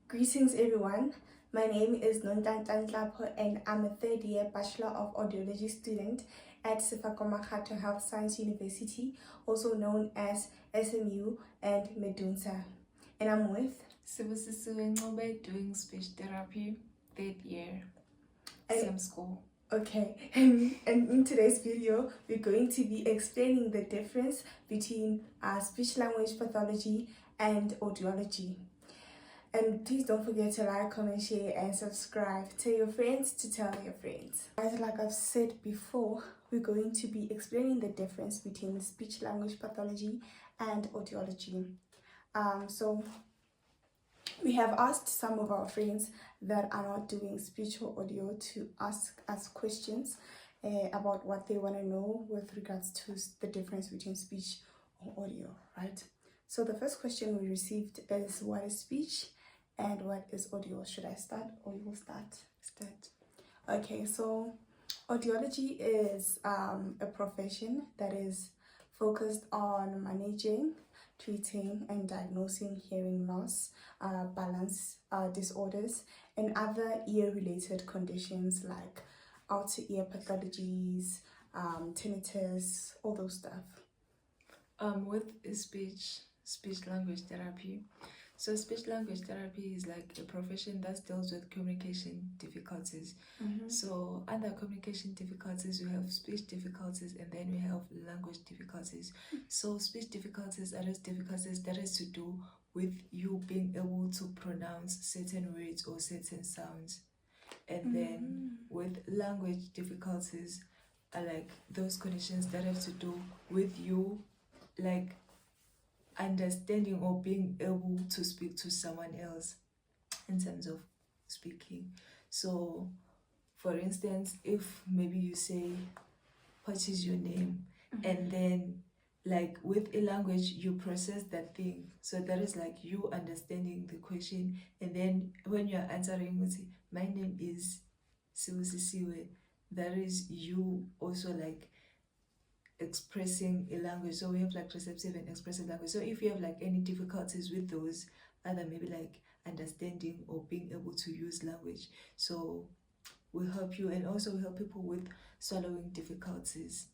Greetings everyone, my name is Nontantan Tlapo and I'm a third year Bachelor of Audiology student at Sefakomakhato Health Science University, also known as SMU and Medunsa. And I'm with Sibusisiwe Ncube doing speech therapy, third year, same school. Okay, and in today's video, we're going to be explaining the difference between speech-language pathology and audiology. And please don't forget to like, comment, share, and subscribe. Tell your friends to tell your friends. As like I've said before, we're going to be explaining the difference between speech-language pathology and audiology. So we have asked some of our friends that are not doing speech or audio to ask us questions about what they want to know with regards to the difference between speech or audio, right? So the first question we received is, what is speech and what is audio? Should I start or you will start? Start. Okay, so audiology is a profession that is focused on managing, treating and diagnosing hearing loss, balance disorders, and other ear-related conditions like outer ear pathologies, tinnitus, all those stuff. With speech language therapy. So speech language therapy is like a profession that deals with communication difficulties. So under communication difficulties, we have speech difficulties and then we have language difficulties. So speech difficulties are those difficulties that has to do with you being able to pronounce certain words or certain sounds. And then with language difficulties are like those conditions that have to do with you like understanding or being able to speak to someone else in terms of speaking. So for instance, if maybe you say, what is your name? And then like with a language you process that thing, so that is like you understanding the question, and then when you're answering you say, my name is Sibusisiwe, that is you also like expressing a language. So we have like receptive and expressive language. So if you have like any difficulties with those, either maybe like understanding or being able to use language, so we help you, and also we help people with swallowing difficulties.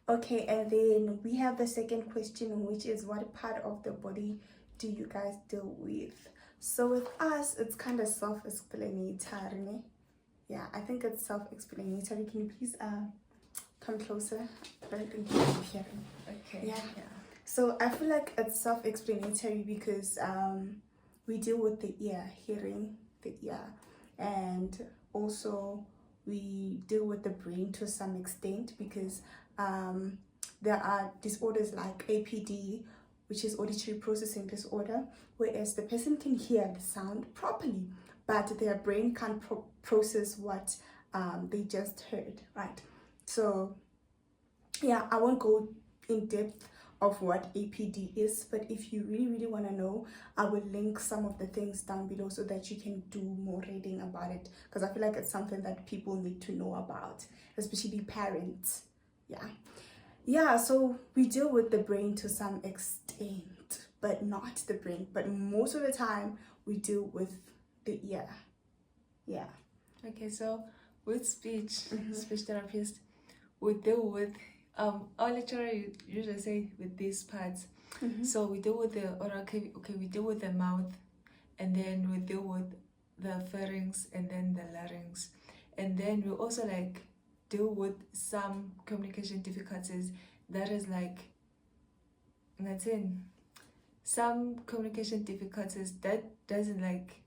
Okay, and then we have the second question, which is, what part of the body do you guys deal with? So with us, it's kind of self-explanatory. Yeah, I think it's self-explanatory. Can you please come closer? I don't think you're hearing. Okay. Yeah. So I feel like it's self-explanatory because we deal with the ear, hearing the ear, and also we deal with the brain to some extent because there are disorders like APD, which is auditory processing disorder, whereas the person can hear the sound properly, but their brain can't process what they just heard, right? So yeah, I won't go in depth of what APD is, but if you really want to know, I will link some of the things down below so that you can do more reading about it, because I feel like it's something that people need to know about, especially parents. Yeah, so we deal with the brain to some extent, but not the brain, but most of the time we deal with the ear. Yeah. Okay, so with speech therapists, we deal with our lecturer usually say with these parts. So we deal with the oral cavity, okay, we deal with the mouth, and then we deal with the pharynx and then the larynx, and then we also like deal with some communication difficulties that is like some communication difficulties that doesn't like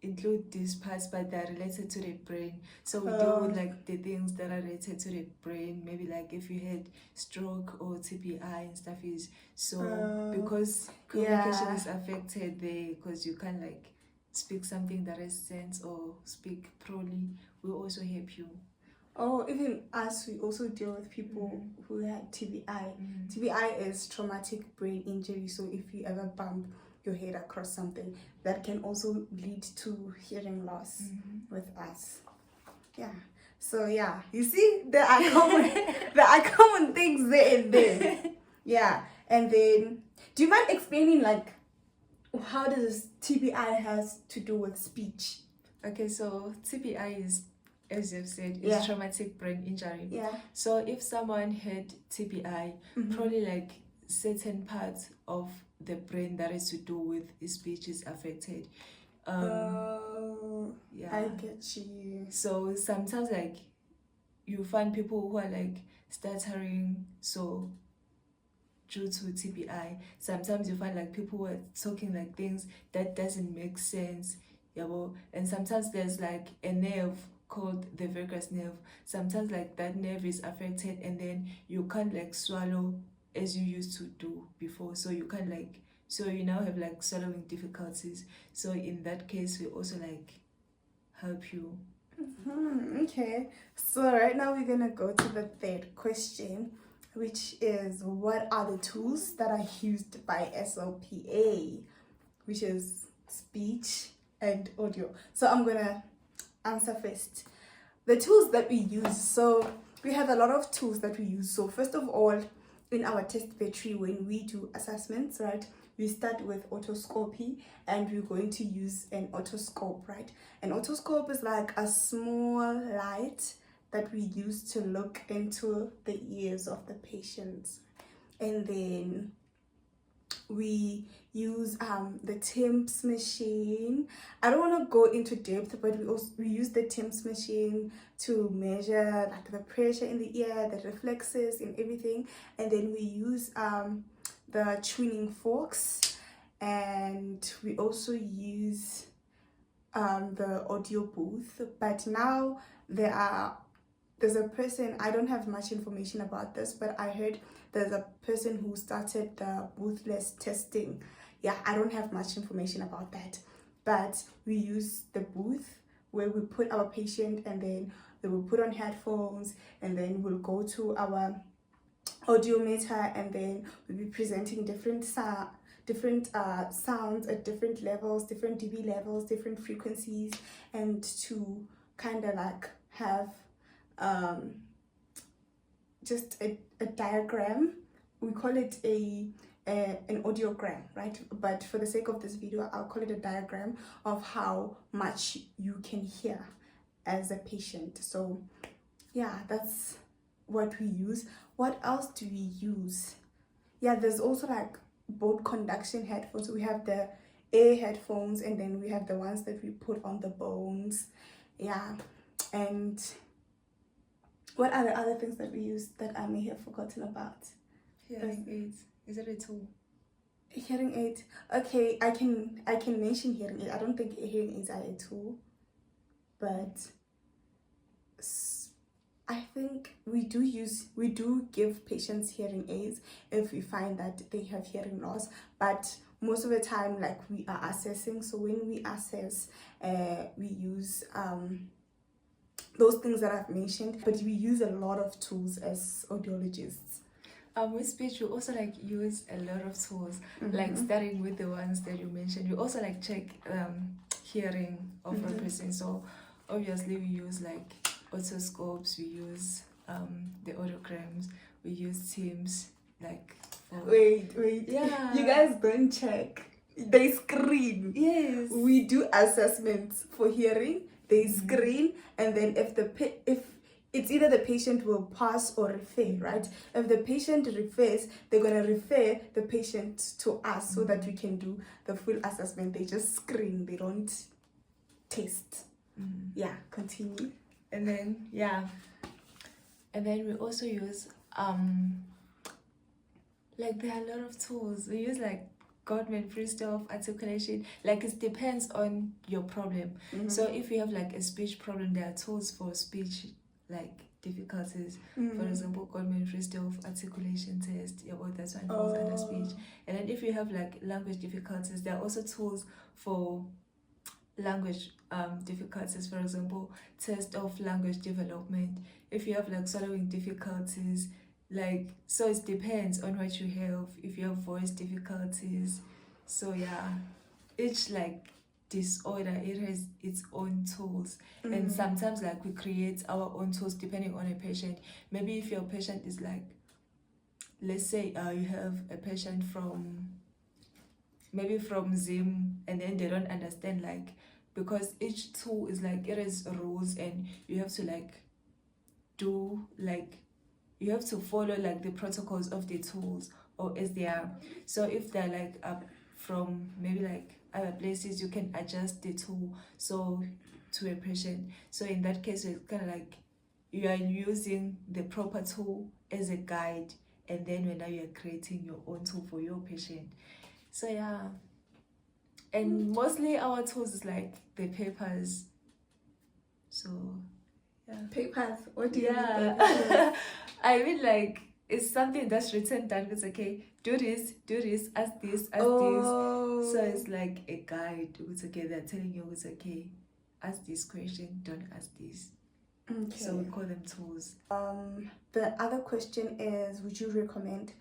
include these parts, but they're related to the brain. So we deal with like the things that are related to the brain, maybe like if you had stroke or TBI and stuff is so because communication is affected there, because you can't like speak something that has sense or speak properly, we also help you. Oh, even us, we also deal with people who had TBI. TBI is traumatic brain injury. So if you ever bump your head across something, that can also lead to hearing loss with us. Yeah. So yeah, you see, there are common things there and there. Yeah. And then, do you mind explaining like how does TBI has to do with speech? Okay, so TBI is, as you've said, is Yeah. traumatic brain injury. Yeah. So if someone had TBI, probably like certain parts of the brain that is to do with speech is affected. Yeah. I get you. So sometimes like you find people who are like stuttering, so due to TBI. Sometimes you find like people who are talking like things that doesn't make sense. Yeah, well, and sometimes there's like a nerve called the vagus nerve. Sometimes like that nerve is affected and then you can't like swallow as you used to do before. So you can't like, so you now have like swallowing difficulties. So in that case, we also like help you. Okay, so right now we're gonna go to the third question, which is what are the tools that are used by SLPA, which is speech and audio. So I'm gonna answer first. The tools that we use. So we have a lot of tools that we use. So first of all, in our test battery, when we do assessments, right, we start with otoscopy and we're going to use an otoscope, right? An otoscope is like a small light that we use to look into the ears of the patients. And then we use the TIMS machine. I don't want to go into depth, but we use the TIMS machine to measure like the pressure in the ear, the reflexes and everything. And then we use the tuning forks, and we also use the audio booth. But now there's a person, I don't have much information about this, but I heard there's a person who started the boothless testing. Yeah, I don't have much information about that, but we use the booth where we put our patient and then they will put on headphones and then we'll go to our audiometer and then we'll be presenting different sounds at different levels, different dB levels, different frequencies, and to kind of like have just a diagram. We call it an audiogram, right? But for the sake of this video, I'll call it a diagram of how much you can hear as a patient. So yeah, that's what we use. What else do we use? Yeah, there's also like both conduction headphones. We have the air headphones and then we have the ones that we put on the bones. Yeah, and what are the other things that we use that I may have forgotten about? Hearing aids. Is it a tool? Hearing aid. Okay, I can mention hearing aid. I don't think hearing aids are a tool, but I think we do give patients hearing aids if we find that they have hearing loss, but most of the time like we are assessing. So when we assess, we use those things that I've mentioned, but we use a lot of tools as audiologists. With speech, we also like use a lot of tools, like starting with the ones that you mentioned. We also like check hearing of a person. So obviously we use like otoscopes, we use the audiograms, we use TIMS, like Wait, yeah, you guys don't check, they screen. Yes, we do assessments for hearing, they screen, and then if it's either the patient will pass or refer, right? If the patient refers, they're going to refer the patient to us so that we can do the full assessment. They just screen, they don't test. Yeah, continue. And then we also use like there are a lot of tools. We use like Gottman Freestyle articulation. Like it depends on your problem. So if you have like a speech problem, there are tools for speech like difficulties. For example, Gottman Freestyle articulation test. Yeah, well, that's one falls under speech. And then if you have like language difficulties, there are also tools for language difficulties. For example, test of language development. If you have like swallowing difficulties, like, so it depends on what you have. If you have voice difficulties, so yeah, each like disorder, it has its own tools. And sometimes like we create our own tools depending on a patient. Maybe if your patient is like, let's say you have a patient from maybe from Zim, and then they don't understand, like, because each tool is like, it has rules, and you have to like do like, you have to follow like the protocols of the tools, or as they are. So if they're like up from maybe like other places, you can adjust the tool so to a patient. So in that case, it's kind of like you are using the proper tool as a guide, and then when now you are creating your own tool for your patient. So yeah, and mostly our tools is like the papers. So yeah. Papers. What do you mean by papers? Yeah. I mean, like, it's something that's written down. It's okay, do this, ask this, ask this. So it's like a guide. It's okay, they're telling you it's okay, ask this question, don't ask this. Okay. So we call them tools. The other question is, would you recommend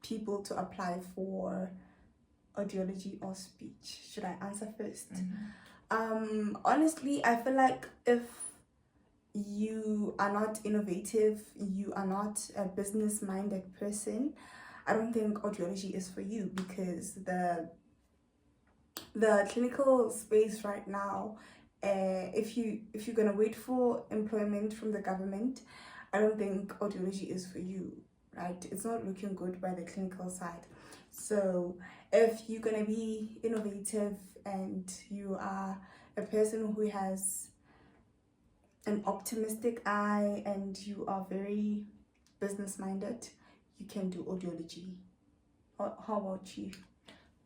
people to apply for audiology or speech? Should I answer first? Honestly, I feel like if you are not innovative, you are not a business-minded person, I don't think audiology is for you, because the clinical space right now, if you're gonna wait for employment from the government, I don't think audiology is for you, right? It's not looking good by the clinical side. So if you're gonna be innovative and you are a person who has an optimistic eye and you are very business-minded, you can do audiology. How about you?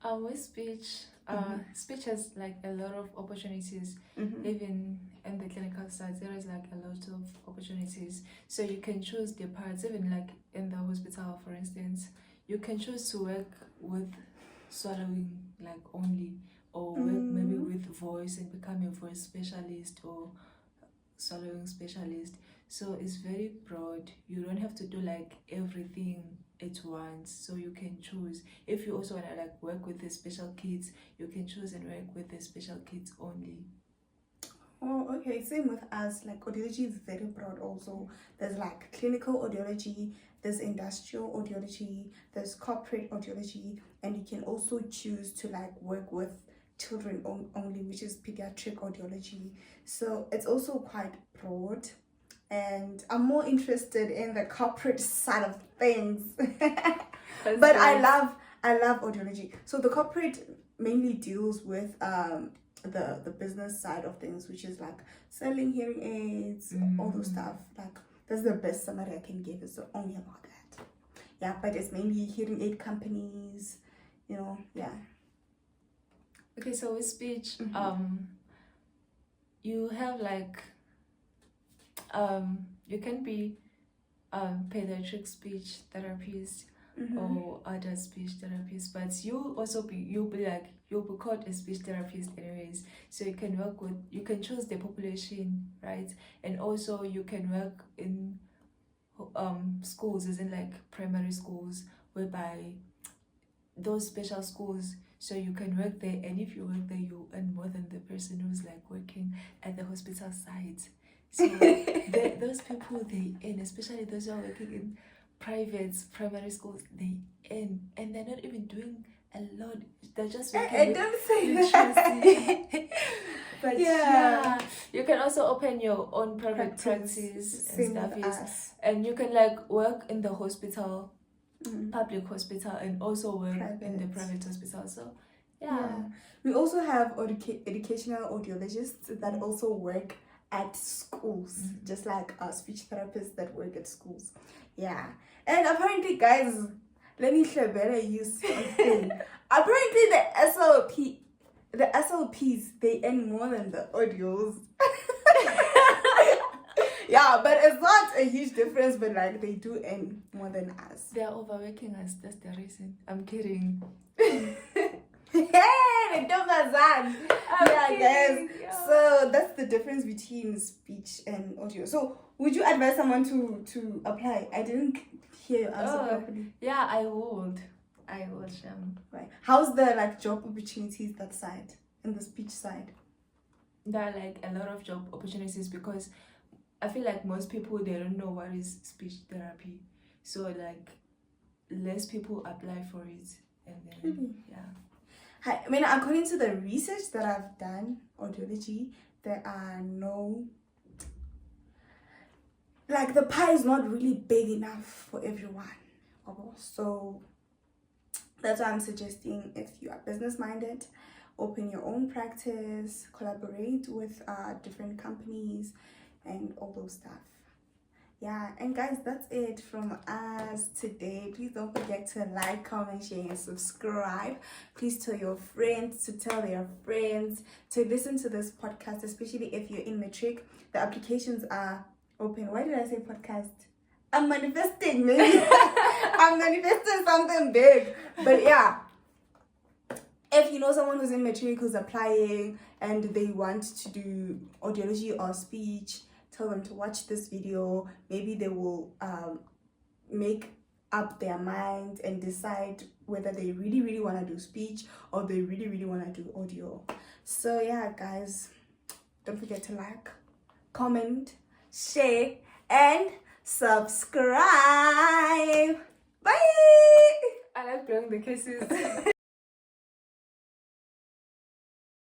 With speech, speech has like a lot of opportunities. Mm-hmm. Even in the clinical side, there is like a lot of opportunities. So you can choose the parts, even like in the hospital, for instance, you can choose to work with swallowing like only, or work maybe with voice and become a voice specialist or swallowing specialist. So it's very broad. You don't have to do like everything at once, so you can choose. If you also want to like work with the special kids, you can choose and work with the special kids only. Oh, okay. Same with us. Like, audiology is very broad also. There's like clinical audiology, there's industrial audiology, there's corporate audiology, and you can also choose to like work with children only, which is pediatric audiology. So it's also quite broad. And I'm more interested in the corporate side of things. But nice. I love audiology. So the corporate mainly deals with the business side of things, which is like selling hearing aids, all those stuff. Like, that's the best summary I can give, is only about that. Yeah, but it's mainly hearing aid companies, yeah. Okay, so with speech, you have like you can be pediatric speech therapist or other speech therapist, but you'll be called a speech therapist anyways. So you can work with, you can choose the population, right? And also you can work in schools, as in like primary schools, whereby those special schools, so you can work there, and if you work there, you earn more than the person who's like working at the hospital site. So those people, they earn, especially those who are working in private primary schools, they earn, and they're not even doing a lot. They're just working Don't say that. But yeah, you can also open your own private practice and stuff, and you can like work in the hospital, public hospital, and also work in the private hospital. So yeah. We also have educational audiologists that also work at schools, just like speech therapists that work at schools. Yeah. And apparently, guys, let me share better use something. Apparently the SLPs, they earn more than the audios. Yeah, but it's not a huge difference, but like, they do earn more than us. They are overworking us, that's the reason. I'm kidding. Hey, don't that. Yeah, guys. Yeah. So that's the difference between speech and audio. So would you advise someone to apply? I didn't hear your answer properly. Yeah, I would. Right. How's the like job opportunities that side and the speech side? There are like a lot of job opportunities, because I feel like most people, they don't know what is speech therapy. So like less people apply for it, and then Really? yeah. I mean, according to the research that I've done, audiology, there are no, like, the pie is not really big enough for everyone. So that's why I'm suggesting, if you are business minded, open your own practice, collaborate with different companies and all those stuff. Yeah, and guys, that's it from us today. Please don't forget to like, comment, share, and subscribe. Please tell your friends to tell their friends to listen to this podcast, especially if you're in matric. The applications are open. Why did I say podcast? I'm manifesting, maybe. I'm manifesting something big. But yeah, if you know someone who's in matric who's applying and they want to do audiology or speech, tell them to watch this video. Maybe they will make up their mind and decide whether they really want to do speech or they really want to do audio. So yeah, guys, don't forget to like, comment, share, and subscribe. Bye. I like blowing the kisses.